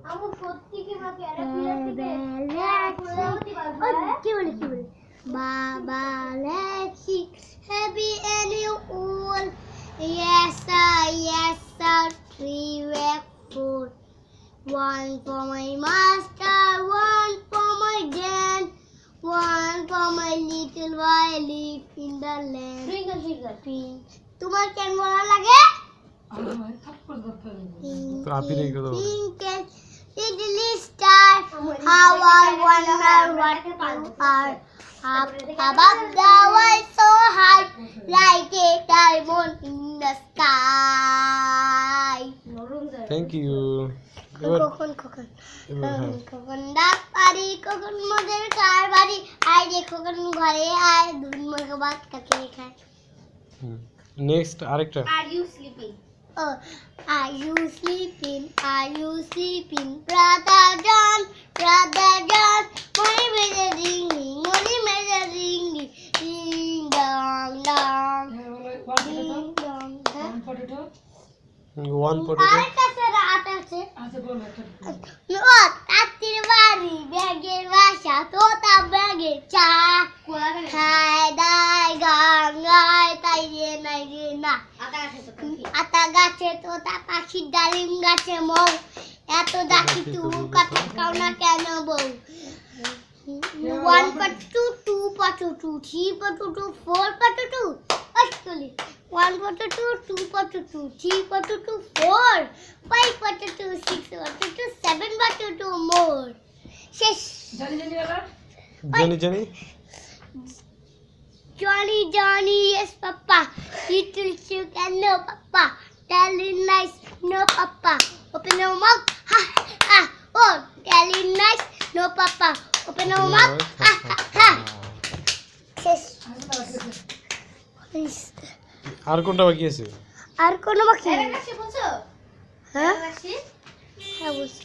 আমু সত্যি কি মা প্যারা দিবে কি বলে বাবা let's happy anniversary yes sir 3 back 4 1 for my master 1 for my dad 1 for my little boy live in the land তোমার কেন বলা লাগে তো আপনি রেখে দাও little star how I wonder what you are up above the world so high like a diamond in the sky thank you কখন ডাক পারি কখন মদের কার বাড়ি আয় রে কখন ঘরে আয় দুধ মুখে ভাত কাকে খায় নেক্সট আরেকটা Are you sleeping? Oh, are you sleeping? Are you sleeping? Brother John, money measure ding ding, money measure ding ding, ding dong dong, ding dong. One potato আরেকটা স্যার আছে ও তাতির বাড়ি ব্যাগের বাসা তোতা ব্যাগের চা খায় দায় গান গায় তাই রে নাই রে না আতা গাছে তোতা পাখি ডালিম গাছে মৌ এত ডাকি তুই কথা কাও না কেন বউ 1 potato 2 potato 3 potato 4 potato actually 1 potato 2 potato 3 potato 4 5 potato 6 potato 7 potato more শেষ Johnny yes papa little chicken no papa telling nice no papa open your mouth ha ha oh telling nice no papa open your mouth ha ha শেষ আর কোনটা বাকি আছে আর কোন বাকি আছে বলছো হ্যাঁ বলছি